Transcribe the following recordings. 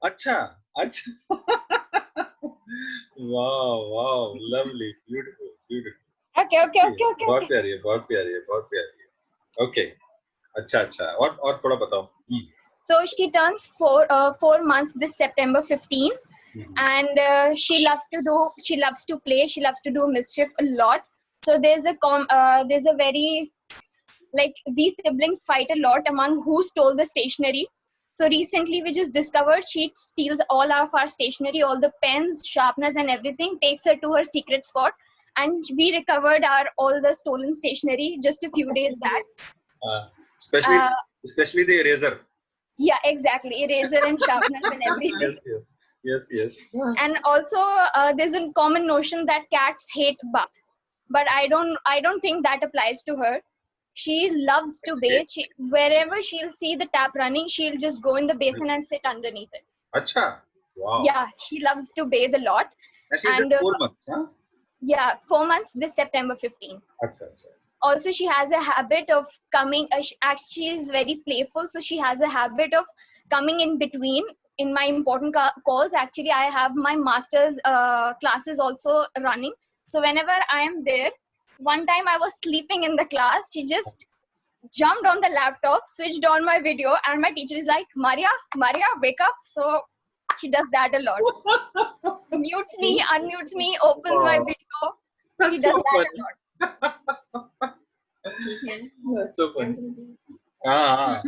अच्छा, अच्छा. Wow, wow, lovely, beautiful, beautiful. Okay, okay, Okay, okay, okay, बहुत okay. प्यारी है, बहुत प्यारी है, बहुत प्यारी है. Okay, अच्छा अच्छा. और थोड़ा बताओ. So she turns 4 months this September 15, and she loves to play, she loves to do mischief a lot. So there's a very, like, these siblings fight a lot among who stole the stationery. So recently we just discovered she steals all of our stationery, all the pens, sharpeners and everything, takes her to her secret spot, and we recovered our all the stolen stationery just a few days back. Especially uh, especially the eraser. yeah, exactly, eraser and sharpeners and everything. Yes, yes, yes, yes. And also there's a common notion that cats hate bath, but I don't think that applies to her. She loves to Okay. bathe. Wherever she'll see the tap running, she'll just go in the basin and sit underneath it. Acha. Wow. Yeah, she loves to bathe a lot. And she's And just 4 months, huh? yeah, 4 months this September 15. Acha, acha. Also, she has a habit of coming, she is very playful, so she has a habit of coming in between in my important calls. Actually, I have my master's classes also running, so whenever I am there, one time I was sleeping in the class, she just jumped on the laptop, switched on my video, and my teacher is like, Maria, wake up. So she does that a lot. Mutes me, unmutes me, opens my Wow. video. She That's does so that funny. a lot. That's so funny. Ah,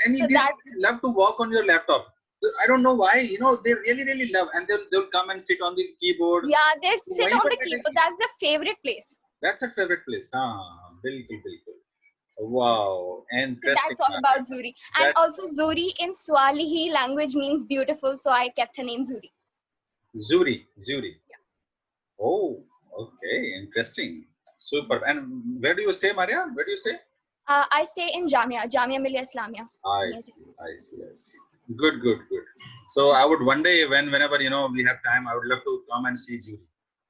and So they that, love to walk on your laptop. I don't know why. They really, really love, and they'll come and sit on the keyboard. yeah, they sit वहीं on पर the बैठे keyboard. That's the favorite place. That's her favorite place. हाँ, बिल्कुल बिल्कुल. Wow, So interesting. that's all about Zuri. And That also, Zuri in Swahili language means beautiful, so I kept her name Zuri. Zuri. Oh, okay, interesting. Super. And where do you stay, Maria? Where do you stay? I stay in Jamia Millia Islamia. I see. Good. So I would one day, whenever we have time, I would love to come and see Judy.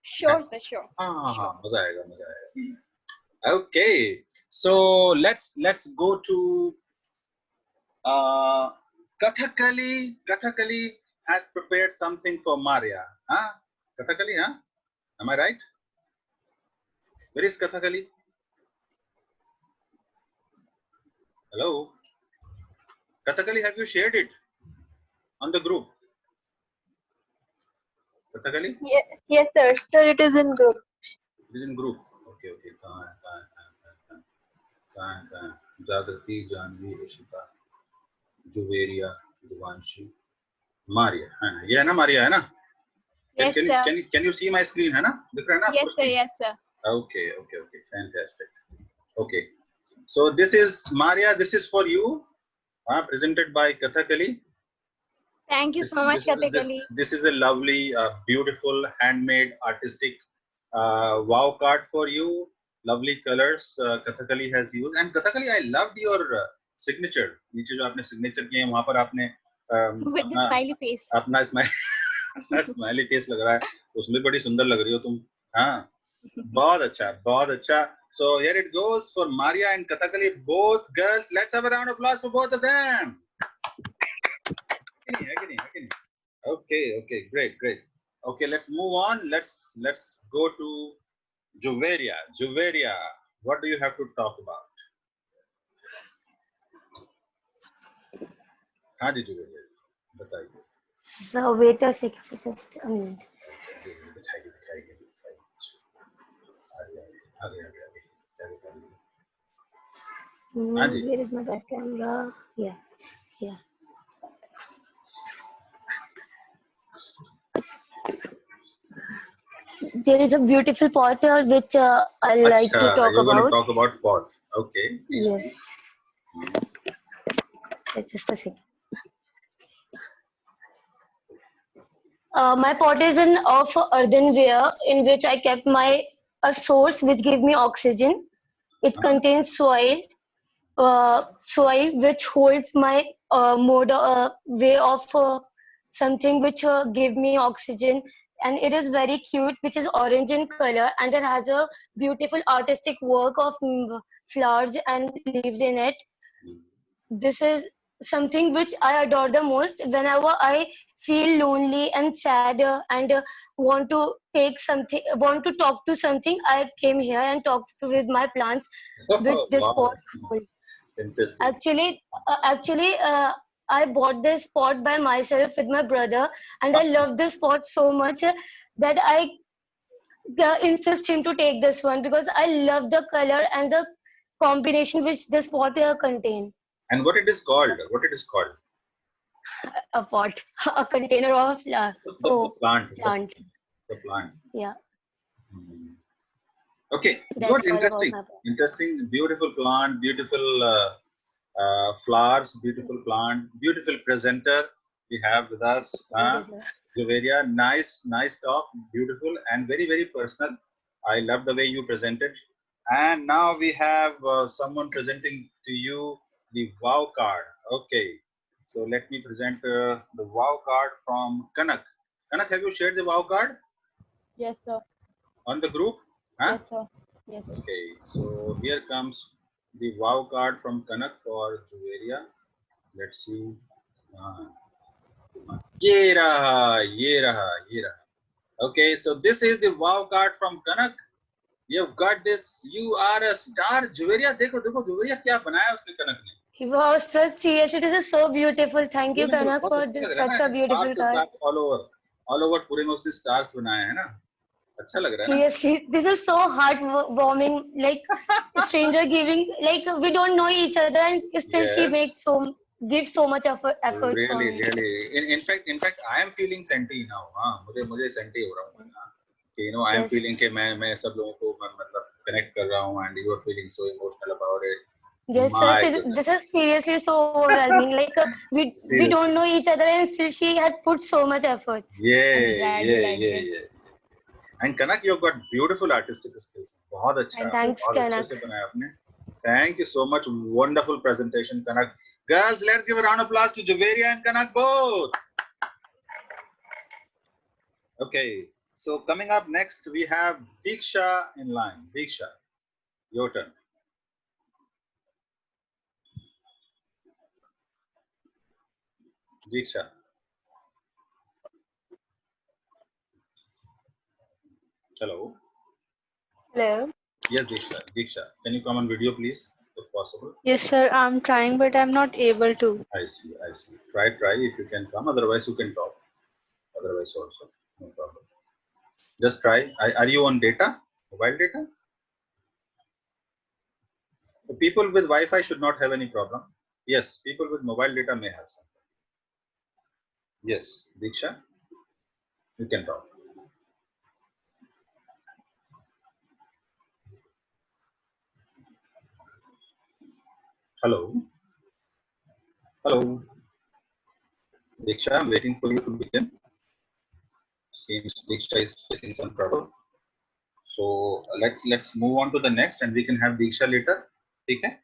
Sure, sir, sure. हाँ, मजा आएगा. Okay, so let's go to Kathakali. Kathakali has prepared something for Maria. Huh? Kathakali, huh? Am I right? Where is Kathakali? Hello? Kathakali, have you shared it on the group? Kathakali? Yes, sir. Sir, it is in group. It is in group. Okay. Jagrati, Janvi, Rishita, Juveria, Divanshi, Maria. ये है ना Maria है ना? Yes, sir. Can you see my screen है ना? दिख रहा है ना? Yes, sir. Okay. Fantastic. Okay. So this is Maria. This is for you. Presented by Kathakali. Thank you so much, Kathakali. This is a lovely, beautiful, handmade, artistic wow card for you. Lovely colors Kathakali has used. And Kathakali, I loved your signature. नीचे जो आपने signature किए हैं वहाँ पर आपने with the smiley face. अपना smiley face लग रहा है. उसमें बड़ी सुंदर लग रही हो तुम. हाँ. बहुत अच्छा. So here it goes for Maria and Kathakali, both girls. Let's have a round of applause for both of them. Okay, great. Okay, let's move on. Let's go to Juveria. Juveria, what do you have to talk about? हाँ जी Juveria, बताइए. So wait a second, just a minute. दिखाइए. आगे. Where is my back camera? Yeah. There is a beautiful pot which I like to talk you're about. going to talk about pot. Okay. Yes. Just a second. My pot is of earthenware in which I kept a source which give me oxygen. It contains soil which holds my way of something which give me oxygen, and it is very cute, which is orange in color, and it has a beautiful artistic work of flowers and leaves in it. This is something which I adore the most. Whenever I feel lonely and sad and want to take something, want to talk to something, I came here and talked with my plants, which this Wow, pot hold. interesting. Actually, I bought this pot by myself with my brother, and I love this pot so much that I insist him to take this one because I love the color and the combination which this pot contain. And what it is called? What it is called? A pot, a container of flower. The Oh, plant. plant. The plant. Yeah, Hmm. Okay, good, that's all about interesting, my pot. interesting, beautiful plant, beautiful flowers, beautiful plant, beautiful presenter we have with us. Thank you, sir. Juveria, nice, nice talk, beautiful and very, very personal. I love the way you presented. And now we have someone presenting to you the wow card. Okay, so let me present the wow card from Kanak. Kanak, have you shared the wow card Yes, sir. on the group? Huh? Yes, sir. Yes. Okay, so here comes the wow card from Kanak for Juveria. Let's see. Ah, ये रहा, ये रहा, ये रहा. Okay, so this is the wow card from Kanak. You've got this. You are a star, Juveria. देखो देखो Juveria क्या बनाया उसने कनक ने. Wow, sir, seriously, this is so beautiful. Thank you, Beautiful, Kanak, बहुत for अच्छा this लग रहा है such ना. a beautiful card. Stars all over पूरे में उसने stars बनाए हैं ना. अच्छा लग रहा है ना. Seriously, this is so heartwarming. Like stranger giving, like we don't know each other, and still she Yes. gives so much effort for Really, me. really. In fact, I am feeling senti now. हाँ, मुझे senti हो रहा हूँ ना. कि I am Yes. feeling कि मैं सब लोगों को मतलब connect कर रहा हूँ and you are feeling so emotional about it. Yes, My sir. goodness. This is seriously so overwhelming. Like we Seriously. don't know each other, and still she had put so much effort. I'm glad you liked it. Yeah. And Kanak, you've got beautiful artistic skills. बहुत अच्छा, And thanks, बहुत अच्छे Kanak. से बनाया आपने. Thank you so much. Wonderful presentation, Kanak. Girls, let's give a round of applause to Juveria and Kanak both. Okay, so coming up next, we have Diksha in line. Diksha, your turn. Diksha. Hello. Hello. Yes, Diksha. Diksha, can you come on video, please, if possible? Yes, sir. I'm trying, but I'm not able to. I see. Try if you can come. Otherwise, you can talk. Otherwise, also, no problem. Just try. Are you on data? Mobile data? The people with Wi-Fi should not have any problem. Yes, people with mobile data may have something. Yes, Diksha, you can talk. Hello. Hello. Diksha, I'm waiting for you to begin. Seems Diksha is facing some trouble. So let's move on to the next, and we can have Diksha later. Okay.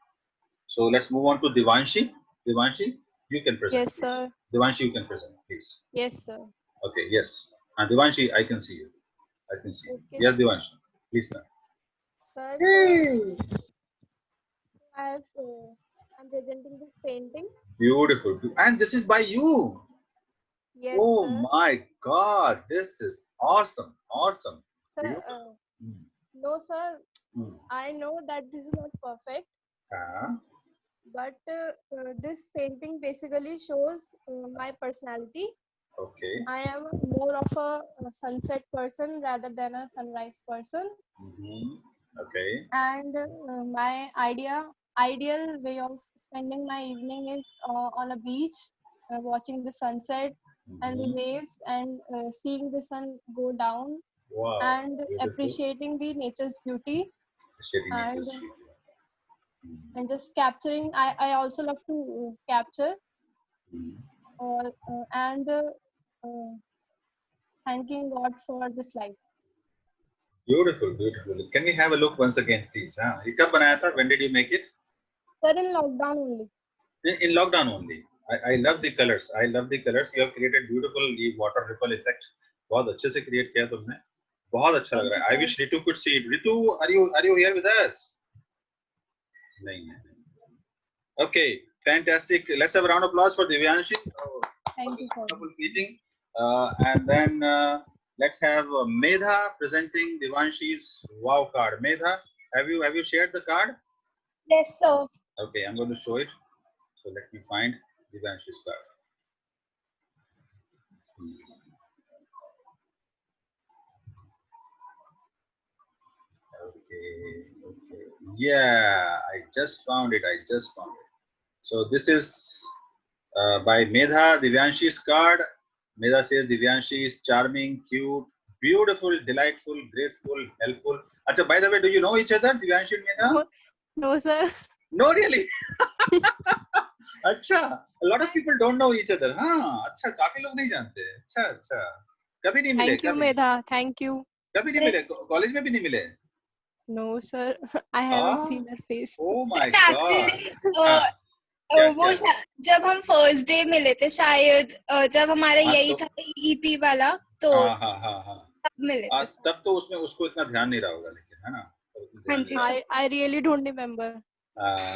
So let's move on to Devanshi. Devanshi, you can present. Yes, sir. Devanshi, you can present, please. Yes, sir. Okay. Yes. And Devanshi, I can see you. I can see you. Okay, Yes, Devanshi, please, ma'am. Sir, I'm presenting this painting. Beautiful. And this is by you. Yes, Oh sir. my God, this is awesome. Awesome. Sir, Beautiful. no, sir. Hmm. I know that this is not perfect, but this painting basically shows my personality. Okay. I am more of a sunset person rather than a sunrise person. Okay. And my ideal way of spending my evening is on a beach, watching the sunset and the waves, and seeing the sun go down, Wow. and Beautiful. appreciating the nature's beauty, Appreciating and nature's beauty. and just capturing. I also love to capture, and thanking God for this life. Beautiful, beautiful. Can we have a look once again, please? ये कब बनाया था? When did you make it? Sir, in lockdown only. In lockdown only. I love the colors. I love the colors. You have created beautiful water ripple effect. बहुत अच्छे से create किया तुमने. बहुत अच्छा लग रहा है. I wish Ritu could see it. Ritu, are you here with us? नहीं. Okay, fantastic. Let's have a round of applause for Divyanshi. Thank you, sir. Wonderful meeting. And then let's have Medha presenting Devanshi's wow card. Medha, have you shared the card? Yes, sir. Okay, I'm going to show it. So let me find Devanshi's card. Okay. Yeah, I just found it. So this is by Medha, Divyanshi's card. Medha says Divyanshi is charming, cute, beautiful, delightful, graceful, helpful. Acha, by the way, do you know each other, Divyanshi and Medha? No, sir. No, really. अच्छा, a lot of people don't know each other. हाँ, अच्छा, काफी लोग नहीं जानते. अच्छा. कभी नहीं मिले. Thank you, Medha. Thank you. कभी नहीं मिले. कॉलेज में भी नहीं मिले. No, sir. I haven't seen her face. Oh my But God. actually, हाँ, वो जब हम फर्स्ट डे मिले थे शायद जब हमारा हाँ, यही तो- था ईपी वाला तो हाँ. तब मिले थे तब तो उसमें उसको इतना ध्यान नहीं रहा होगा, लेकिन है ना. हाँ जी, I really don't remember.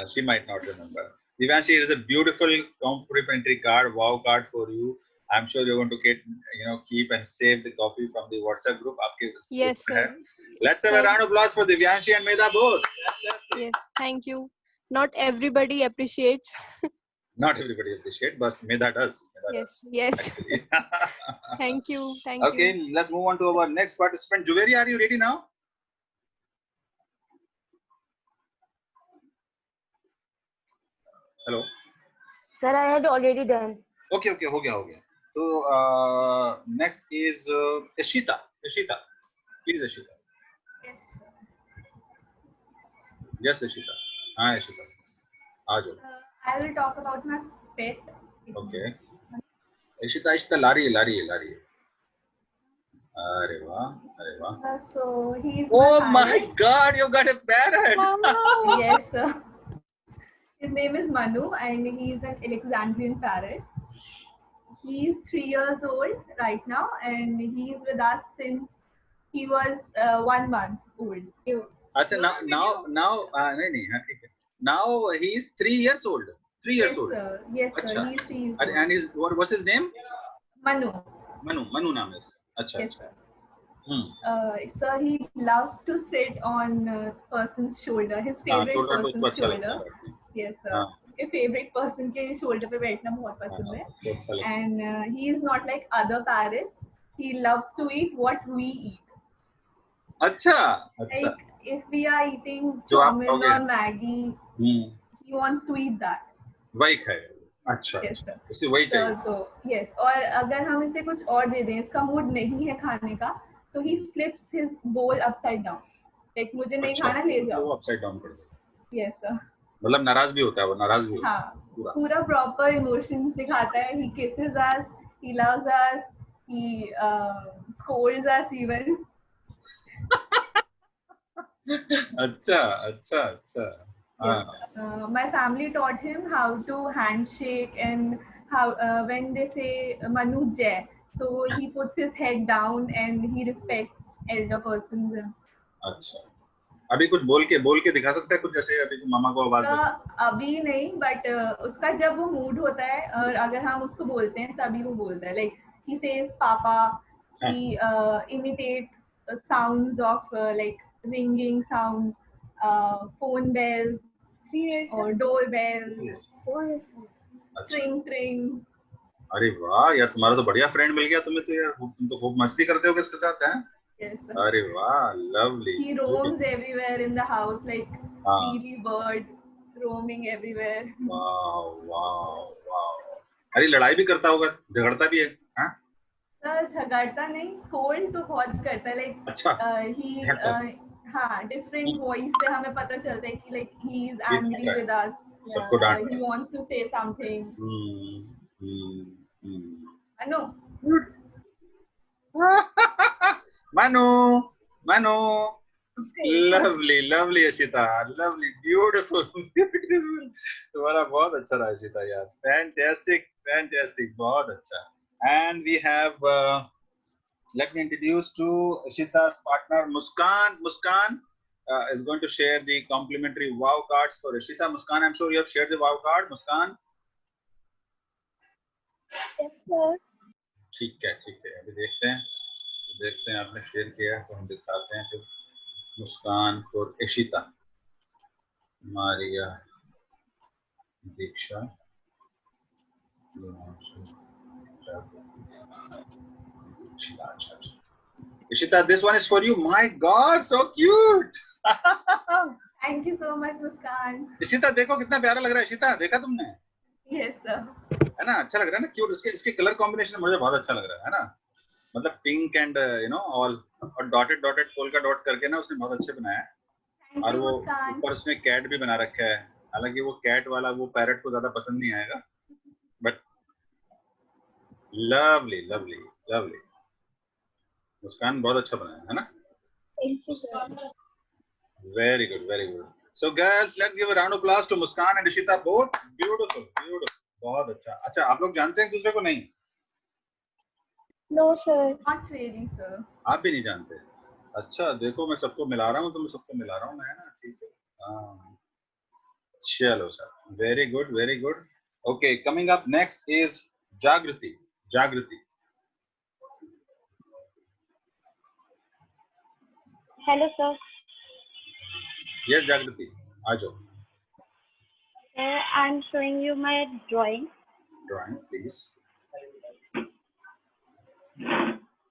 She might not remember. Divyanshi, it is a beautiful complimentary card, wow card for you. I'm sure you're going to get, keep and save the copy from the WhatsApp group. Yes, sir. Let's have a round of applause for Divyanshi and Medha both. Yes, thank you. Not everybody appreciates. Not everybody appreciates, but Medha does. Yes. Actually. Thank you. Okay, let's move on to our next participant. Juveri, are you ready now? Hello. Sir, I had already done. Okay, हो गया. So next is Ishita. Please, Ishita. Yes, Ishita. Hi, Ishita. Aajo. I will talk about my pet. Okay. Ishita, ला रही है. अरे वाह. So he is Oh my my God! You got a parrot. parrot. Yes, sir. His name is Manu, and he is an Alexandrian parrot. He is 3 years old right now, and he is with us since he was 1 month old. अच्छा, now नहीं, हाँ, ठीक है. Now he is 3 years old. 3 years old. Sir. Yes, sir. अच्छा. He is 3 years old. And what's his name? Manu. Manu नाम है इसका. अच्छा. Yes, sir. Sir, he loves to sit on person's shoulder. His favorite shoulder तो उसको person's अच्छा लगता shoulder. है. Yes, sir. हाँ. उसके favorite person के shoulder पे बैठना बहुत पसंद है. तो अच्छा लगता है. And he is not like other parrots. He loves to eat what we eat. अच्छा. Like if we are eating जो आप chowmin खाओगे. or Maggi, he wants to eat that. वही खाएगा. अच्छा. Yes, sir. इसे वही So, चाहिए. तो yes. और अगर हम इसे कुछ और दे दें, इसका मूड नहीं है खाने का, तो he flips his bowl upside down. Like मुझे नहीं अच्छा, खाना, ले वो जाओ. अपसाइड डाउन कर दो. Yes, sir. मतलब नाराज भी होता है वो. हाँ. पूरा. पूरा proper emotions दिखाता है. He kisses us, he loves us, he scolds us even. अच्छा. Yes. My family taught him how to handshake and how when they say Manu Jai, so he puts his head down and he respects elder persons. अच्छा. अभी कुछ बोल के दिखा सकता है कुछ, जैसे अभी मामा को आवाज दे. अभी नहीं, बट उसका जब वो मूड होता है और अगर हम उसको बोलते हैं तभी वो बोलता है. Like he says Papa, he imitate sounds of like ringing sounds, phone bells or doorbells, tring. अरे वाह यार, तुम्हारा तो बढ़िया फ्रेंड मिल गया तुम्हें तो यार. तुम तो खूब मस्ती करते हो किसके साथ हैं. Yes, sir. अरे वाह, lovely. He roams everywhere in the house like teeny bird roaming everywhere. वाह. अरे लड़ाई भी करता होगा, झगड़ता भी है. हाँ. सर झगड़ता नहीं, स्कोल्ड तो बहुत करता है. Like अच्छा. he हाँ, different voice से हमें पता चलता है कि like he is angry with us. सबको डांट. He wants to say something. Anu. Manu. Lovely Ashita. Lovely, beautiful. तुम्हारा बहुत अच्छा रहा Ashita यार. Fantastic. बहुत अच्छा. And we have let me introduce to Ashita's partner Muskan. is going to share the complimentary wow cards for Ishita. Muskan, I'm sure you have shared the wow card. Muskan? Yes, sir. ठीक है, अभी देखते हैं आपने share किया है तो हम दिखाते हैं फिर. Muskan for Ishita, Maria, Diksha, Ishita, this one is for you. My God, so cute. Thank you so much, Muskan. Ishita देखो कितना प्यारा लग रहा है. इशिता देखा तुमने? Yes, sir. है ना, अच्छा लग रहा है ना, क्यूट. इसके कलर कॉम्बिनेशन मुझे बहुत अच्छा लग रहा है ना, मतलब पिंक एंड ऑल, और डॉटेड पोल्का डॉट करके ना उसने बहुत अच्छे बनाया है. Thank और you, वो Muskan. ऊपर उसमें कैट भी बना रखा है. हालांकि वो कैट वाला वो पैरट को ज्यादा पसंद नहीं आएगा, बट लवली. मुस्कान बहुत अच्छा बनाया है ना. Thank you, sir. Very good. So girls, let's give a round of applause to Muskan and Ishita both. Beautiful. बहुत अच्छा. आप लोग जानते हैं एक दूसरे को? नहीं. No, sir. Not really, sir. आप भी नहीं जानते? अच्छा, देखो मैं सबको मिला रहा हूँ, मैं ना, ठीक है. हाँ, चलो sir. Very good. Okay, coming up next is Jagriti. Hello, sir. Yes, Jagriti, आ जाओ. I'm showing you my drawing. Drawing, please.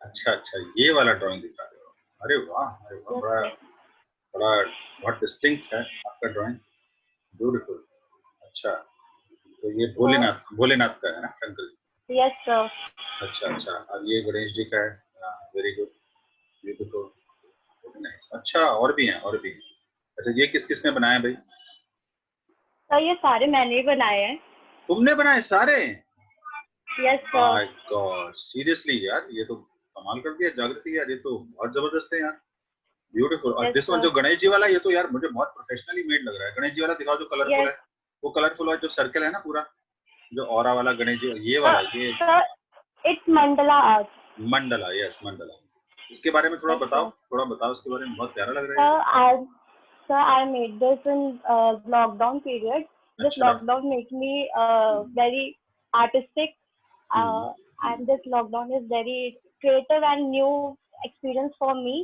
अच्छा, ये वाला ड्राइंग दिखा रहे हो. अरे वाह, बड़ा बहुत डिस्टिंक्ट है आपका ड्राइंग. ब्यूटीफुल. अच्छा, तो ये भोलेनाथ का है ना, शंकर जी? Yes, sir. अच्छा. और ये गणेश जी का है. Very good, beautiful, nice. अच्छा, और भी हैं. अच्छा, ये किस ने बनाया भाई? सर ये सारे मैंने ही बनाए हैं. तुमने बनाए सारे? Yes, sir. My God, seriously यार, ये तो कमाल कर दिया जागृति यार, ये तो बहुत जबरदस्त है यार. ब्यूटीफुल. और Yes, दिस वन sir. जो गणेश जी वाला, ये तो यार मुझे बहुत प्रोफेशनली मेड लग रहा है. गणेश जी वाला दिखाओ जो कलरफुल है. वो कलरफुल है जो सर्कल है ना पूरा, जो ऑरा वाला गणेश जी, ये वाला. ये Sir, it's mandala art. Mandla. Yes, Mandla. इसके बारे में थोड़ा Yes, बताओ. sir. थोड़ा बताओ इसके बारे में, बहुत प्यारा लग रहा है. Sir, I made this in lockdown period. This अच्छा. lockdown made me very artistic, and this lockdown is very creative and new experience for me.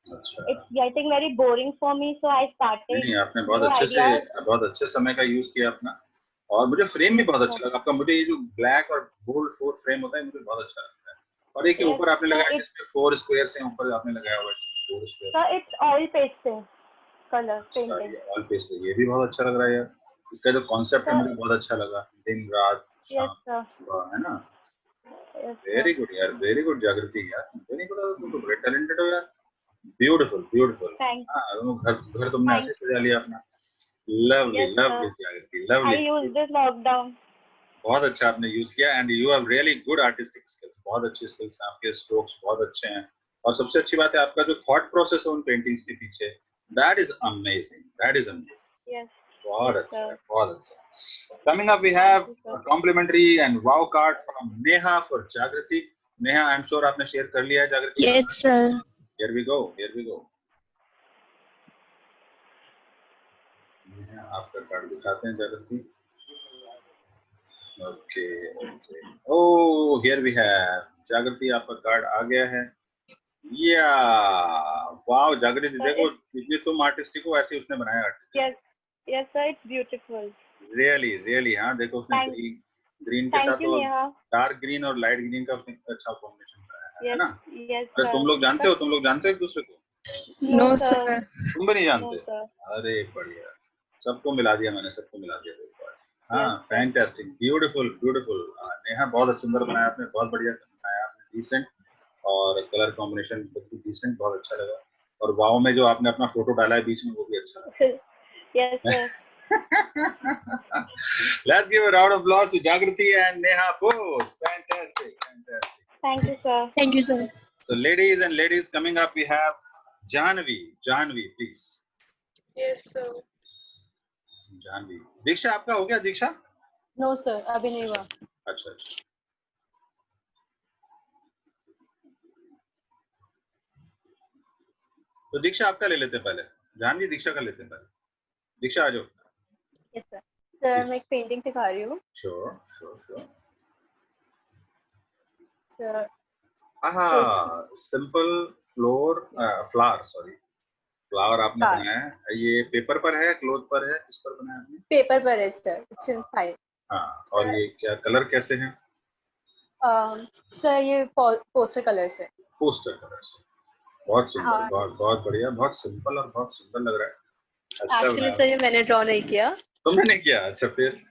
अच्छा. It's getting very boring for me, so I started. नहीं, आपने new बहुत अच्छे समय का use किया अपना. और मुझे फ्रेम भी बहुत अच्छा लगा आपका. मुझे ये जो ब्लैक और गोल्ड 4 फ्रेम होता है, मुझे बहुत अच्छा लगता है. और एक के ऊपर आपने लगाया जिसमें 4 स्क्वायर से ऊपर आपने लगाया हुआ है 4 square. Sir, it's oil pastel color painting. All paste, ये भी बहुत अच्छा लग रहा है यार. इसका जो कॉन्सेप्ट है मुझे बहुत अच्छा लगा. दिन रात Yes, sir. सुबह, है ना. Yes, वेरी गुड यार, वेरी गुड जागृति यार. मुझे नहीं पता तुम तो बड़े टैलेंटेड हो यार. ब्यूटीफुल. Thanks. घर तुमने ऐसे सजा लिया अपना. Lovely Yes, sir. जागृति, I lovely. used this lockdown. बहुत अच्छा आपने यूज किया. And you have really good artistic skills. बहुत अच्छी स्किल्स हैं आपके. स्ट्रोक्स बहुत अच्छे हैं. और सबसे अच्छी बात है आपका जो थॉट प्रोसेस है उन पेंटिंग्स के पीछे, दैट इज अमेजिंग. Yes. बहुत Yes, अच्छा है, sir. बहुत अच्छा. Coming up, we have Thank you, sir. a complimentary and wow card from Neha for Jagriti. Neha, I'm sure आपने शेयर कर लिया है जागृति. Yes, sir. Here we go. Neha, आपका कार्ड दिखाते हैं जागृति. Okay. Oh, here we have जागृति, आपका कार्ड आ गया है. वाओ जागृति, देखो जितनी तुम आर्टिस्टिक हो ऐसे उसने बनाया artist. Yes, sir. It's beautiful. Really. हाँ, देखो उसने ग्रीन के साथ Thank you, Neha. Dark green और लाइट ग्रीन का उसने अच्छा कॉम्बिनेशन बनाया है ना. Yes, अरे sir. तुम लोग जानते हो एक दूसरे को? No, sir. तुम भी नहीं जानते? No, sir. अरे बढ़िया, सबको मिला दिया मैंने. हाँ, Yes, sir. Fantastic, beautiful. Neha, बहुत सुंदर बनाया आपने, बहुत बढ़िया बनाया आपने, डिसेंट. और कलर कॉम्बिनेशन बिल्कुल डिसेंट, बहुत अच्छा लगा. और वाव में जो आपने अपना फोटो डाला है बीच में, वो भी अच्छा लगा. Yes, sir. Let's give a round of applause to Jagriti and Neha both. Fantastic. Thank you, sir. Thank you, sir. So ladies, coming up we have Janvi, please. Yes, sir. Janvi. दीक्षा, आपका हो गया दीक्षा? No, sir. अभी नहीं हुआ. अच्छा. तो दीक्षा आपका ले लेते पहले. जानवी दीक्षा का लेते हैं पहले। दीक्षा आ जाओ। Yes sir. सर मैं एक पेंटिंग दिखा रही हूँ sure sure sure. Sir. Simple flower sorry flower आपने Flower. बनाया है। ये पेपर पर है, क्लोथ पर है, किस पर बनाया आपने? पेपर पर है सर, इट्स इन फाइल। हाँ, और ये क्या कलर कैसे हैं? सर ये पोस्टर कलर से। पोस्टर कलर से। बहुत सुंदर, हाँ। बहुत बहुत बढ़िया, बहुत सिंपल और बहुत सुंदर लग रहा है। अच्छा एक्चुअली बनाया। सर ये मैंने ड्रॉ नहीं किया, तो मैंने किया। अच्छा फिर?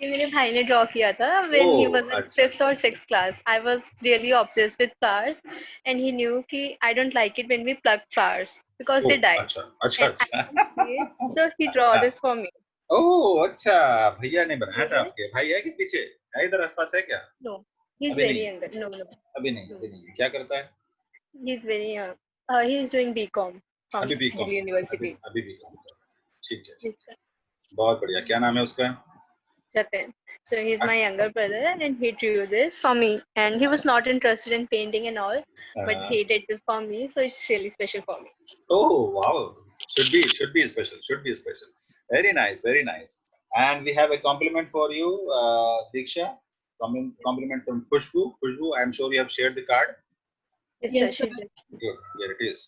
ये मेरे भाई ने ड्रॉ किया था when he was in अच्छा। 5th or 6th class. I was really obsessed with flowers and he knew कि I don't like it when we pluck flowers because they die. अच्छा अच्छा And I अच्छा। can see it, so he draw this for me. ओह अच्छा, भैया ने बनाया था Yes. आपके? भाई है कि पीछे है, इधर आसपास है क्या? No, he's अभी very नहीं। younger. No, no, अभी नहीं, अभी नहीं। क्या करता है? he's very young. He's doing BCom from अभी बीकॉम। Delhi University. अभी बीकॉम। ठीक है, Yes, sir. बहुत बढ़िया। क्या नाम है उसका? Jatin. So he's my younger brother and he drew this for me. And he was not interested in painting and all, but he did this for me. So it's really special for me. Oh wow, should be special. Should be special. Very nice, very nice. And we have a compliment for you, Diksha. Compliment from Khushbu. Khushbu, I'm sure you have shared the card. Yes, sir. She did. Good. Here it is.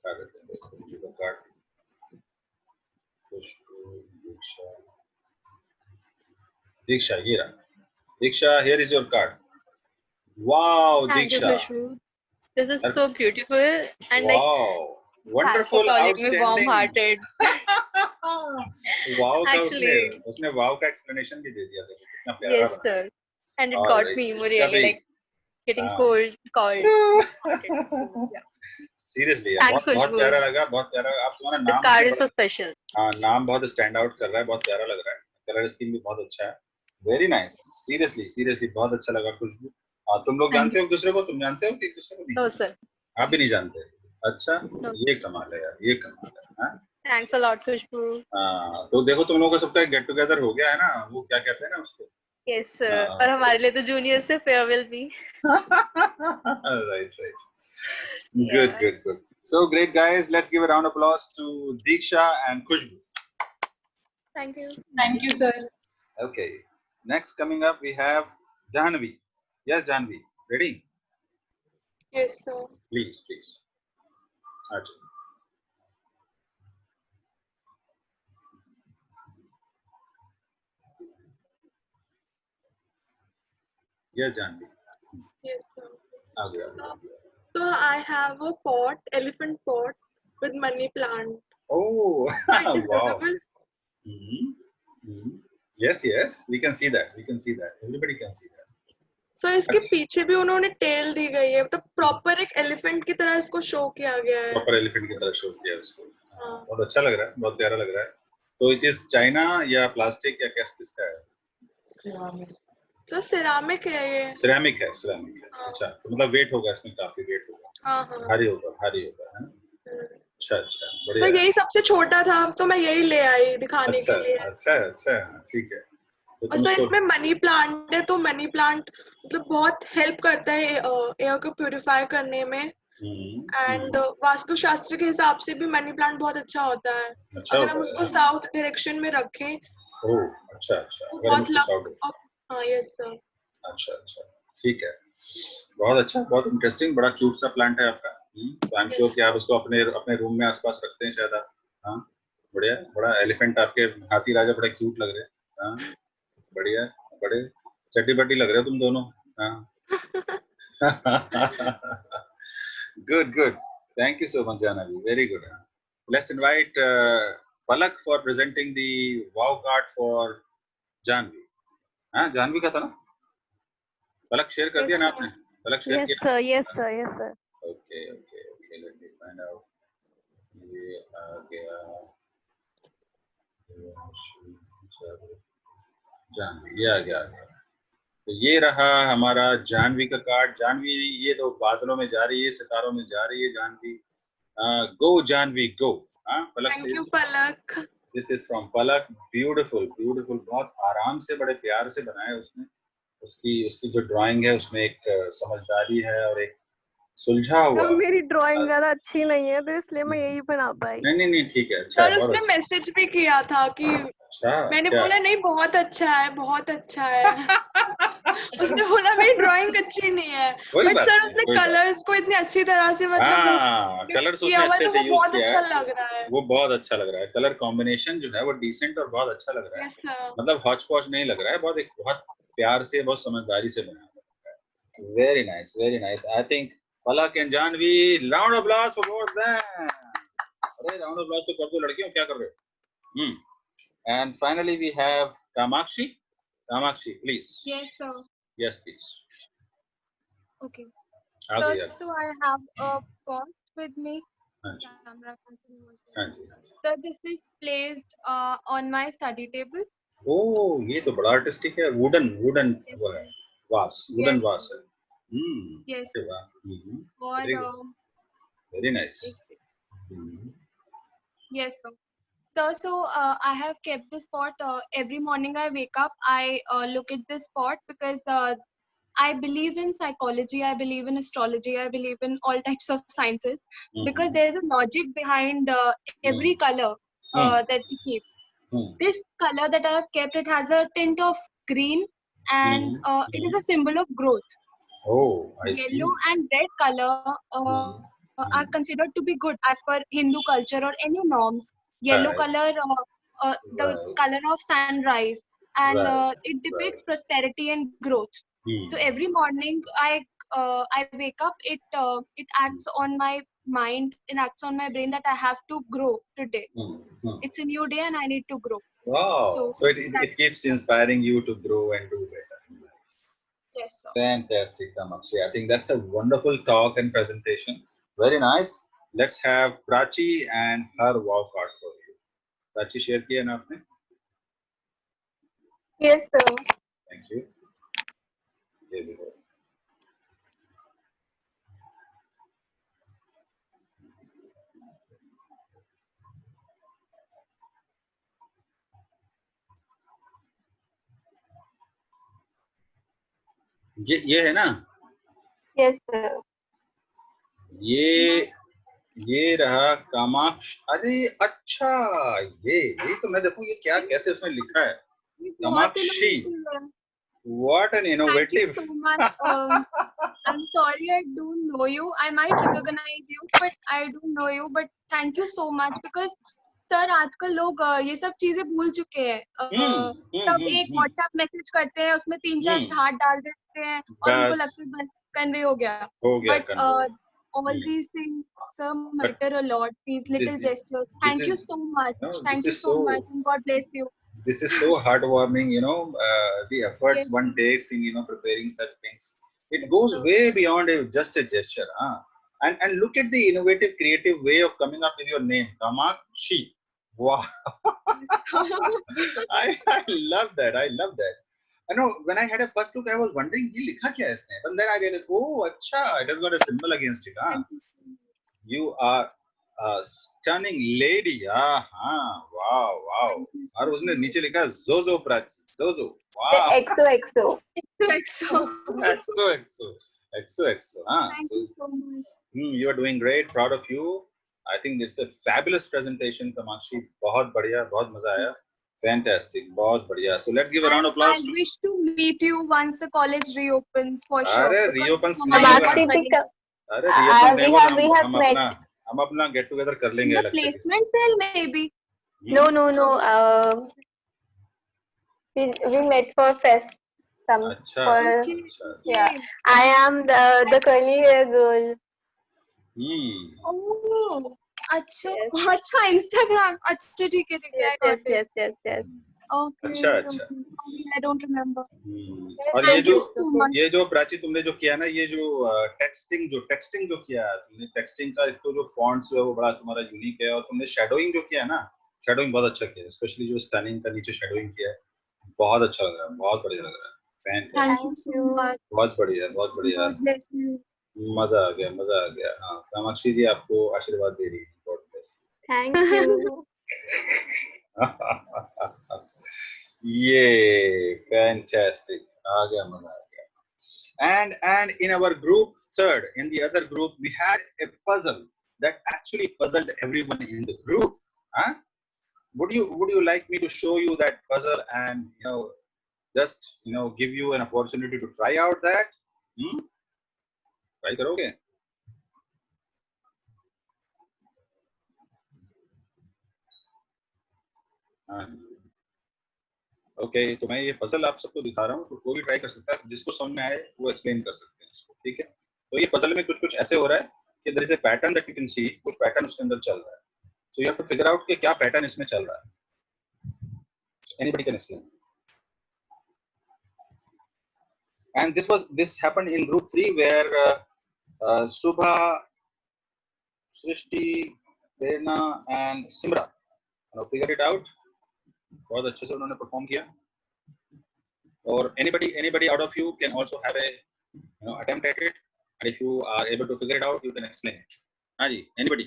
The card. Khushbu, Diksha. Diksha, here. Diksha, here is your card. Wow, Thank you, Diksha. Khushbu. This is so beautiful and like Wow, thanks wonderful, for calling me outstanding. warm-hearted. वाव का Actually, उसने वाव का explanation भी दे दिया था, कितना प्यारा yes, बना। sir. And it All got right, me इसका really भी like getting हाँ। cold. So, yeah. Seriously Thanks, बहुत बहुत Khushbu. प्यारा लगा, बहुत प्यारा। आप तुम्हारा This नाम card मुझे is so special. हाँ, नाम बहुत स्टैंड आउट कर रहा है, बहुत प्यारा लग रहा है। कलर स्कीम भी बहुत अच्छा है। वेरी नाइस, सीरियसली बहुत अच्छा लगा खुशबू। तुम लोग Thank जानते हो एक दूसरे को? तुम जानते हो कि एक दूसरे को नहीं? No, sir. आप भी नहीं जानते? अच्छा, No. ये कमाल है यार, ये कमाल है। हाँ? Thanks a lot, Khushbu. तो देखो तुम लोगों का सबका गेट टुगेदर हो गया है ना, वो क्या कहते हैं ना उसको? Yes, sir. और हमारे लिए तो junior से farewell भी. Right. Good. So great, guys. Let's give a round of applause to Diksha and Khushbu. Thank you. Thank you, sir. Okay. Next coming up, we have Janvi. Yes, Janvi. Ready? Yes, sir. Please. Archie. Yes, Janvi. Yes, sir. आ गया। So I have a pot, elephant pot with money plant. Oh, It is wow. visible. Yes. We can see that. Everybody can see that. So इसके अच्छा। पीछे भी उन्होंने tell the गई है, मतलब proper एक एलिफेंट की तरह इसको शो किया गया है। प्रॉपर एलिफेंट की तरह शो किया है उसको। हाँ। बहुत अच्छा लग रहा है, बहुत प्यारा लग रहा है। तो इट इज चाइना या प्लास्टिक या किसका है? तो सिरामिक है ये। सिरेमिक है। हाँ। अच्छा, तो मतलब वेट होगा इसमें, काफी वेट होगा। हाँ। भारी होगा है ना? अच्छा, बढ़िया। तो यही सबसे छोटा था, तो मैं यही ले आई दिखाने के लिए। अच्छा, ठीक है। तो और सर इसमें मनी प्लांट है, तो मनी प्लांट मतलब बहुत हेल्प करता है एयर को प्यूरिफाई करने में। एंड वास्तुशास्त्र के हिसाब से भी मनी प्लांट बहुत अच्छा होता है। अगर हम उसको साउथ डायरेक्शन में रखें। ओह, अच्छा। बहुत हाँ, यस सर। अच्छा, ठीक है। बहुत अच्छा, बहुत इंटरेस्टिंग, बड़ा क्यूट सा प्लांट है आपका। तो आई एम श्योर कि आप उसको अपने रूम में आसपास रखते हैं शायद आप। हाँ, बढ़िया। बड़ा एलिफेंट आपके हाथी राजा बड़े क्यूट लग रहे हैं। हाँ, बढ़िया, बड़े चड्डी बड्डी लग रहे हो तुम दोनों। हाँ। Good. Thank you so much, Janavi. Very good. Let's invite Palak for presenting the wow card for Janvi. हाँ, जानवी का था ना? पलक शेयर कर दिया ना आपने? पलक शेयर किया? Yes, sir. Okay. Let me find out. ये आ गया। जानवी, ये आ गया। तो ये रहा हमारा जानवी का कार्ड। जानवी ये तो बादलों में जा रही है, सितारों में जा रही है जानवी। गो जानवी गो। हाँ, पलक से। Thank you Palak. This is from Palak. Beautiful. बहुत आराम से, बड़े प्यार से बनाया उसने। उसकी जो ड्राइंग है उसमें एक समझदारी है और एक सुलझा हुआ। तो मेरी ड्राइंग ज्यादा अच्छी नहीं है तो इसलिए मैं यही बना पाई। नहीं नहीं नहीं ठीक है, अच्छा है, सर बहुत उसने अच्छा। मैसेज भी किया था कि अच्छा मैंने क्या? बोला नहीं बहुत अच्छा है, बहुत अच्छा है। उसने बोला मेरी ड्राइंग अच्छी नहीं है, कोई बट बात सर नहीं, उसने कोई बात कलर्स को इतनी अच्छी तरह से मतलब वो हाँ, mix कलर्स किया उसने हुआ है, अच्छे तो से वो यूज बहुत किया अच्छा है, लग रहा है। वो बहुत अच्छा लग रहा है। कलर कॉम्बिनेशन जो है वो डिसेंट और बहुत अच्छा लग रहा है। Yes sir. मतलब हॉच पॉच नहीं लग रहा है, बहुत एक बहुत प्यार से, बहुत समझदारी से बनाया है। Very nice, very nice. I think Palak and Janvi, round of applause for both them. अरे राउंड ऑफ अप्लॉज तो कर दो लड़कियों, क्या कर रहे हो? And finally we have Kamakshi. Kamakshi please. Yes, sir. Yes please. Okay. आ Sir, गई आप। so I have a pot with me. हाँ जी, Camera continue was there. हाँ जी, हाँ जी। So this is placed on my study table. ओह, ये तो बड़ा आर्टिस्टिक है। वुडन वुडन वो है, वास, वुडन Yes, वास है। yes. अरे वाह। और वेरी गुड, वेरी नाइस। एक second. Yes, sir. So I have kept this pot. Every morning I wake up, I look at this pot because I believe in psychology, I believe in astrology, I believe in all types of sciences because there is a logic behind every color that we keep. This color that I have kept, it has a tint of green and it is a symbol of growth. Oh, I see. Yellow and red color are considered to be good as per Hindu culture or any norms. Yellow Right. color, the Right. color of sunrise, and Right. it depicts Right. prosperity and growth. So every morning I wake up, it acts on my mind, it acts on my brain that I have to grow today. It's a new day and I need to grow. Wow. So it that's keeps inspiring you to grow and do better. yes, sir. Fantastic, Kamakshi. I think that's a wonderful talk and presentation. Very nice. Let's have Prachi and her wow card for you. Prachi, share kiya na aapne? Yes, sir. Thank you. Here we go. ये है ना? Yes, sir. ये रहा कामाक्ष। अरे अच्छा, ये तो मैं देखूं ये क्या कैसे उसमें लिखा है, Kamakshi. What an Thank you innovative. so much. I'm sorry I don't know you. I might recognize you, but I don't know you. But thank you so much because sir आजकल लोग ये सब चीजें भूल चुके हैं। सब एक व्हाट्सएप मैसेज करते हैं, उसमें 3-4 हार्ट डाल देते हैं और उनको लगता है बस कन्वे हो गया। But all these things, sir, matter a lot. These little gestures. Thank you so much. Thank you so much, and God bless you. This is so heartwarming, the efforts Yes, one takes in, preparing such things. It goes way beyond just a gesture. And look at the innovative, creative way of coming up with your name, Kamakshi. Wow. I love that. I love that. I know when I had a first look, I was wondering, ये लिखा क्या है इसने? But then I realized, oh, अच्छा, it has got a symbol against it. You are a stunning lady. Wow. और उसने नीचे लिखा Zozo Prachi. Zozo. Wow. XOXO. XOXO. Thank you so much. You are doing great. Proud of you. I think it's a fabulous presentation, Kamakshi. बहुत बढ़िया, बहुत मजा आया. Fantastic, बहुत बढ़िया. So let's give a round of applause. I wish to meet you once the college reopens for sure. अरे reopens हम अपना get together कर लेंगे अलग से. Placement cell maybe. No. We met for fest. अच्छा. Yeah. I am the curly hair girl. Oh, अच्छा Instagram. अच्छा ठीक है. Yes. Okay. अच्छा. I don't remember. और ये जो प्राची तुमने जो किया ना, ये जो टेक्सटिंग जो किया तुमने, टेक्सटिंग का तो जो फॉन्ट्स है वो बड़ा तुम्हारा यूनिक है, और तुमने शैडोइंग जो किया ना, शैडोइंग बहुत अच्छा किया, स्पेशली जो स्टनिंग का नीचे शैडोइंग किया है, बहुत अच्छा लग रहा है, बहुत बढ़िया लग रहा है। Thank you so much. बहुत बढ़िया। मजा आ गया। हाँ, कामाक्षी जी आपको आशीर्वाद दे रही है। God bless. Thank you. ये फैंटास्टिक, मजा आ गया। And in our group third, in the other group, we had a puzzle that actually puzzled everyone in the group. Huh? Would you like me to show you that puzzle and just give you an opportunity to try out that? Try करोगे? Okay, तो मैं ये puzzle आप सबको दिखा रहा हूँ, तो कोई भी ट्राई कर सकता है, जिसको समझ में आए वो एक्सप्लेन कर सकते हैं इसको, ठीक है? तो ये पजल में कुछ ऐसे हो रहा है कि there is a pattern that you can see, कुछ पैटर्न उसके अंदर चल रहा है, so you have to figure out कि क्या पैटर्न इसमें चल रहा है. Anybody can explain. And this happened in group 3 where Subha, Srishti, Prerna and Simra figured it out. बहुत अच्छे से उन्होंने परफॉर्म किया. और anybody out of you can also have a attempt at it, and if you are able to figure it out you can explain it. हाँ जी, anybody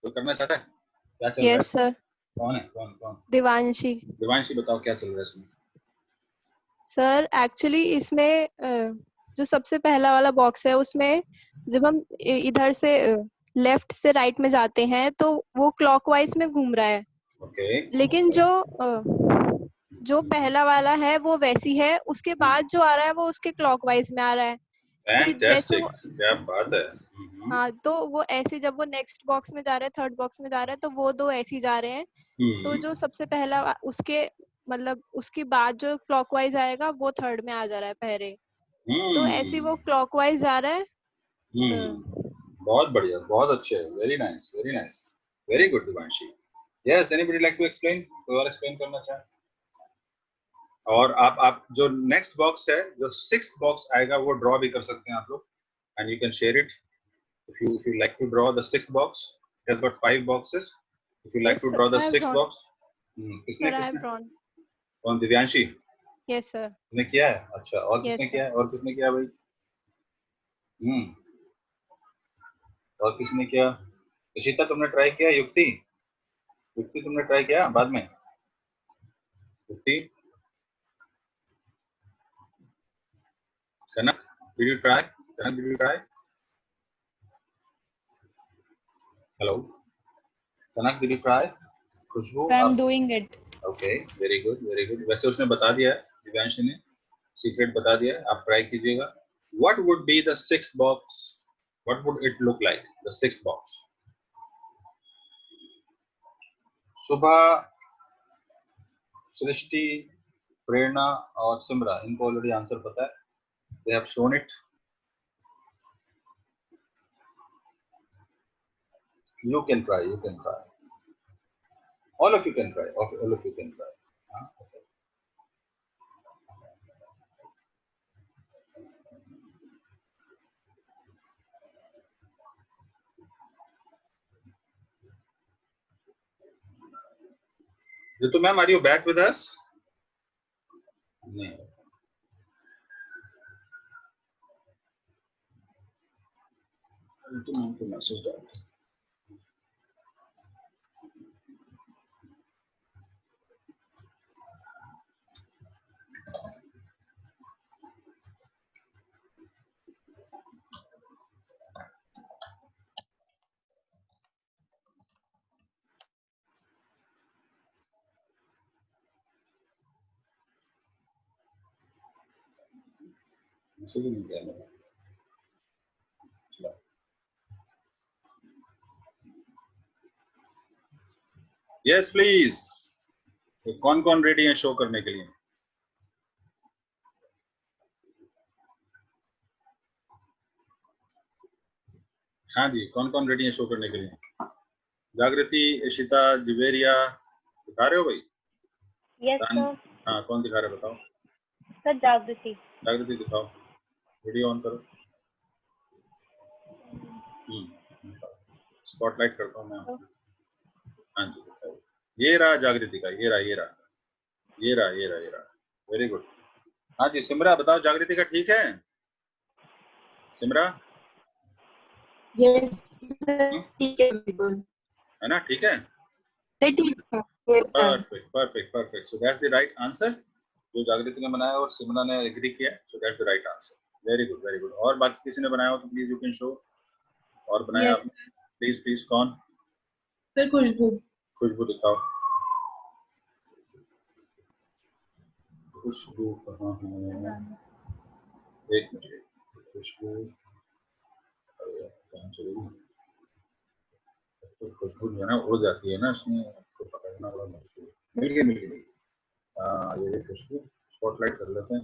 तो करना चाहता है? क्या चल रहा है? Yes sir. कौन है? कौन? दिवांशी. दिवांशी बताओ क्या चल रहा है इसमें? सर एक्चुअली इसमें जो सबसे पहला वाला बॉक्स है उसमें जब हम इधर से लेफ्ट से राइट में जाते हैं तो वो क्लॉकवाइज में घूम रहा है. लेकिन जो पहला वाला है वो वैसी है, उसके बाद जो आ रहा है वो उसके क्लॉकवाइज में आ रहा है. फिर जैसे क्या बात है. हाँ, तो वो ऐसे जब वो नेक्स्ट बॉक्स में जा रहा है, थर्ड बॉक्स में जा रहा है, तो वो दो ऐसे जा रहे हैं. तो जो सबसे पहला उसके मतलब उसके बाद जो क्लॉकवाइज आएगा वो थर्ड में आ जा रहा है पहले. तो ऐसे वो क्लॉकवाइज आ रहा है. बहुत बढ़िया, बहुत अच्छे, very nice, very good Divanshi. Yes, anybody like to explain? कोई और एक्सप्लेन करना चाहे? और आप जो नेक्स्ट बॉक्स है, जो सिक्स्थ बॉक्स आएगा वो ड्रॉ भी कर सकते हैं आप लोग, and you can share it if you like to draw the sixth box. It has got 5 boxes. If you like Yes, to draw the I have sixth drawn. box, Sir, I have drawn. कौन? Divyanshi? Yes sir. तुमने किया है? अच्छा, और Yes, किसने sir. किया है? और किसने किया भाई? और किसने किया? इशिता तुमने ट्राई किया? युक्ति तुमने ट्राई किया बाद में? युक्ति? कनक, did you try? Kanak, did you try? Hello, Kanak, did you try? Khushboo, I'm doing it. Okay, very good. वैसे उसने बता दिया है, दिव्यांशी ने सीक्रेट बता दिया है, आप ट्राई कीजिएगा. What would be the sixth box? What would it look like? The sixth box. सुबह, सृष्टि, प्रेरणा और सिमरा, इनको ऑलरेडी आंसर पता है. They have shown it. You can try. All of you can try. Okay, all of you can try. Okay. Ritu ma'am, are you back with us? No. Ritu ma'am को message डाल. Yes, please. तो कौन ready है show करने के लिए? हाँ जी, कौन रेडी है शो करने के लिए? जागृति, इशिता, जिवेरिया, दिखा रहे हो भाई? Yes sir. हाँ, कौन दिखा रहे बताओ? सर जागृति दिखाओ, वीडियो ऑन करो. स्पॉटलाइट करता हूँ मैं. हाँ जी, दिखाओ. ये रहा जागृति का, ये रहा. Very good. हाँ जी, सिमरा बताओ, जागृति का ठीक है? सिमरा? यस ठीक है, बिल्कुल है ना, ठीक है? Perfect. So that's the right answer. जो जागृति ने बनाया और सिमरा ने एग्री किया, so that's the right answer. Very good very good. और बाकी किसी ने बनाया हो तो प्लीज यू कैन शो। और बनाया आपने? Please please. कौन? फिर खुशबू। खुशबू दिखाओ। खुशबू कहाँ है? एक मिनट। खुशबू कहाँ चली गई? तो खुशबू जो है ना उड़ जाती है ना, इसमें आपको पकड़ना बड़ा मुश्किल है। मिल गई। ये खुशबू स्पॉटलाइट कर लेते हैं।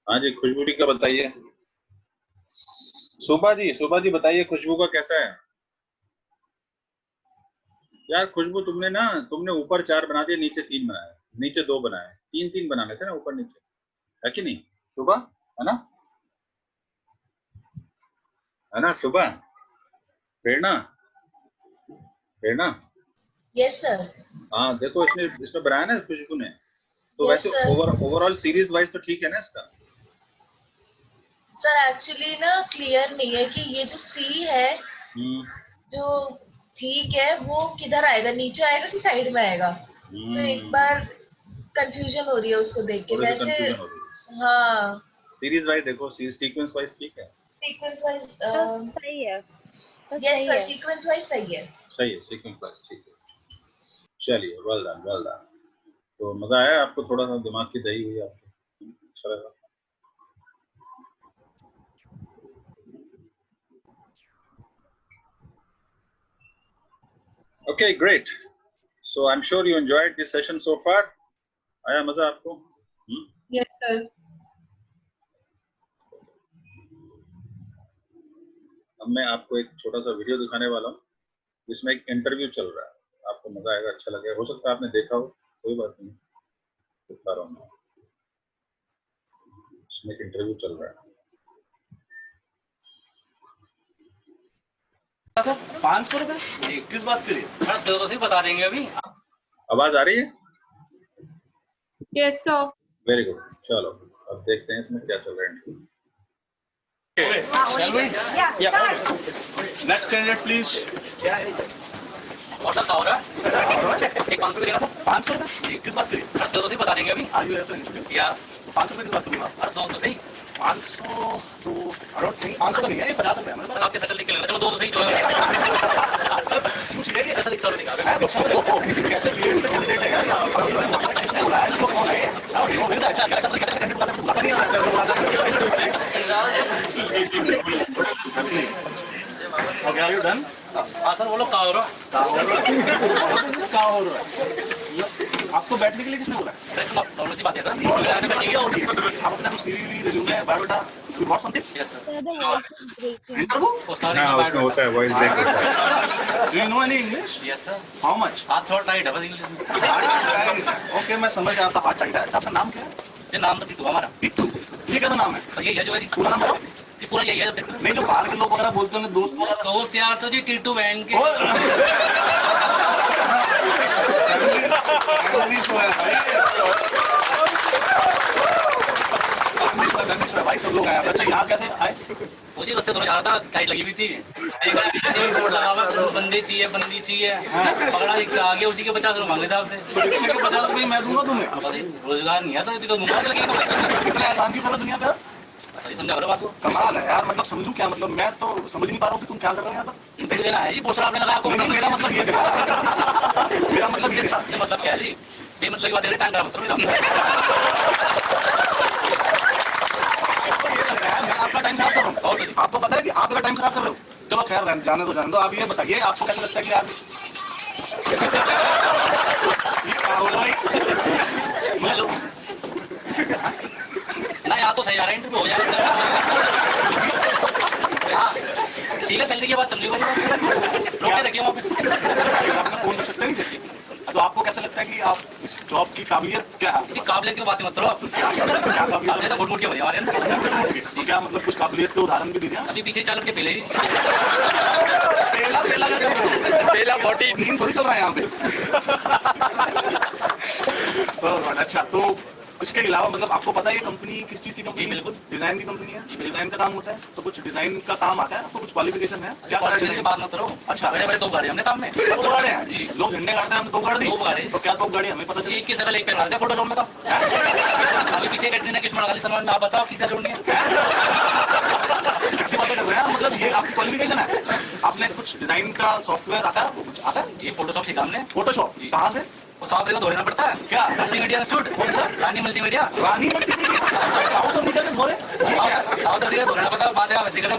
हाँ जी, खुशबू जी का बताइए। सुबह जी बताइए खुशबू का कैसा है? यार खुशबू तुमने ऊपर 4 बना दिए, नीचे 3 बनाए, नीचे 2 बनाए, 3 बनाने थे ना ऊपर नीचे, है कि नहीं सुबह? है ना सुबह? प्रेरणा यस सर। हाँ देखो इसमें बनाया ना खुशबू ने, तो Yes, वैसे ओवरऑल सीरीज वाइज तो ठीक है ना इसका? सर एक्चुअली ना क्लियर नहीं है कि ये जो सी है जो ठीक है वो किधर आएगा, नीचे आएगा कि साइड में आएगा। तो एक बार कंफ्यूजन हो रही है उसको देख के। वैसे हाँ सीरीज वाइज देखो, सीक्वेंस वाइज ठीक है, सीक्वेंस वाइज सही है। यस सर, सीक्वेंस वाइज सही है सीक्वेंस वाइज ठीक है। चलिए वेल डन। तो मजा आया आपको? थोड़ा सा दिमाग की दही हुई आपको? अच्छा लगा? Okay, great. So I'm sure you enjoyed this session so far. आया मजा आपको? Yes sir. अब मैं आपको एक छोटा सा वीडियो दिखाने वाला हूँ जिसमें एक इंटरव्यू चल रहा है। आपको मजा आएगा, अच्छा लगेगा। हो सकता है आपने देखा हो, कोई बात नहीं, दिखा रहा हूँ मैं। इसमें एक इंटरव्यू चल रहा है। 500 रुपए किस बात के लिए? दो ही बता देंगे अभी। आवाज आ रही है? Yes sir. Very good. चलो अब देखते हैं इसमें क्या चल रहा है। Shall we? Yeah. Next candidate, please. और हो रहा है? एक 500 रुपए देना था। 500 रुपए किस बात के लिए? दो ही बता देंगे अभी। Are you referring या 500 रुपए किस बात के लिए? अरे दो तो सही। 500 तो I don't think 500 तो नहीं है, ये 50 रुपए है। मतलब आपके सेटल लिख के लेना, चलो दो तो सही। कुछ ले ऐसा लिख कर दिखा। कैसे वीडियो से कैंडिडेट है यार? इसने बुलाया इसको कौन है? वो मेरे अच्छा कैसा कैंडिडेट बुला नहीं आ रहा है। Okay, are you done? हाँ सर, वो लोग कहाँ हो रहा है? आपको बैठने के लिए किसने बोला? नॉर्मल सी बात है सर। आप अपना CV resume biodata you got something? Yes sir. Interview? Oh sorry. हाँ उसमें होता है, वॉइस ब्रेक होता है। Do you know any English? Yes sir. How much? हाथ थोड़ा टाइट है बस इंग्लिश में। Okay, मैं समझ गया आपका हाथ टाइट है। आपका नाम क्या है? ये नाम तो टिट्टू हमारा। टिट्टू? ये कैसा नाम है? ये जो है पूरा नाम है? ये पूरा यही है। नहीं जो बाहर के लोग वगैरह बोलते हैं दोस्त यार तो जी टिट्टू बहन के। भाई सब लोग आए। अच्छा यहाँ कैसे आए? मुझे रास्ते थोड़ा जा रहा था, गाइड लगी हुई थी, बोर्ड लगा हुआ बंदी चाहिए पकड़ा, रिक्शा आ गया, उसी के 50 रुपए मांगे थे आपसे। रिक्शे के 50 रुपए मैं दूंगा तुम्हें? रोजगार नहीं है तो दूंगा। इतना आसान क्यों करो दुनिया पे? सही समझा करो बात को। कमाल है यार, मतलब समझूं क्या? मतलब मैं तो समझ नहीं पा रहा हूँ कि तुम क्या कर रहे हो यहाँ पर। इंटरव्यू देना है जी, पोस्टर आपने लगाया आपको। मेरा मतलब ये था, मेरा मतलब ये था। मतलब क्या है जी? ये मतलब की बात है, टाइम खराब मत करो। आपका टाइम खराब कर रहा हूँ, आपको पता है कि आप अगर टाइम खराब कर रहे हो। चलो खैर जाने दो। आप ये बताइए आपको कैसा लगता है कि आप ना यहाँ तो सही आ रहा है, इंटरव्यू हो जाएगा। ठीक है, सैलरी की बात चल रही है, रखिए वहाँ पे फोन कर सकते नहीं। तो आपको कैसा लगता है कि आप इस जॉब की काबिलियत क्या है? काबिलियत की बातें मत करो आप। काबिलियत गुट के भैया हमारे क्या मतलब कुछ काबिलियत के उदाहरण भी दीजिए। अभी पीछे चल के पहले ही पहला 14 थोड़ी चल रहा है यहाँ पे। अच्छा तो इसके अलावा मतलब आपको पता है ये कंपनी किस चीज की कंपनी? बिल्कुल डिजाइन की कंपनी है, डिजाइन का काम होता है, तो कुछ डिजाइन का काम आता है, आपको कुछ क्वालिफिकेशन है क्या? बात मत करो। अच्छा, बड़े-बड़े 2 गाड़ी हमने काम में, 2 गाड़ी हैं जी, लोग झंडे गाड़ते हैं, हमने 2 गाड़ी, 2 गाड़ी, तो क्या 2 गाड़ी हमें पता चली? एक की जगह एक पे गाड़ते हैं फोटोशॉप में। तो अभी पीछे कैटरीना किस लगा दी सलमान में, आप बताओ कितना जोड़नी है? ऐसी बातें कर रहे हैं मतलब ये आपकी क्वालिफिकेशन है? आपने कुछ डिजाइन का सॉफ्टवेयर आता है, वो कुछ आता है? ये फोटोशॉप सीखा हमने। फोटोशॉप कहाँ से? वो साउथ अफ्रीका धोना पड़ता है क्या? मल्टीमीडिया इंस्टीट्यूट, रानी मल्टीमीडिया। रानी मल्टीमीडिया साउथ अफ्रीका में धोरे? साउथ अफ्रीका धोना पड़ता है, बात है वैसे करो।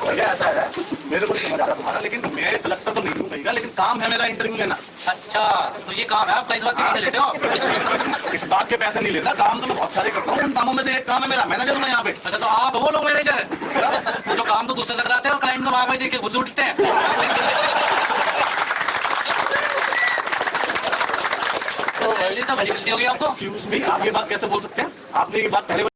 भैया ऐसा है, मेरे को समझ आ रहा तुम्हारा, लेकिन मैं कलेक्टर तो नहीं हूँ भैया, लेकिन काम है मेरा इंटरव्यू लेना। अच्छा, तो ये काम है आपका, इस बात के पैसे लेते हो? इस बात के पैसे नहीं लेता, काम तो मैं बहुत सारे करता हूँ, उन कामों में से एक काम है मेरा, मैनेजर हूँ मैं यहाँ पे। अच्छा, तो आप वो लोग मैनेजर जो काम तो दूसरे से कराते हैं और क्लाइंट को वहां पे देख के खुद उठते हैं। तो बड़ी गलती होगी आपको। एक्सक्यूज मी, आप ये बात कैसे बोल सकते हैं? आपने ये बात पहले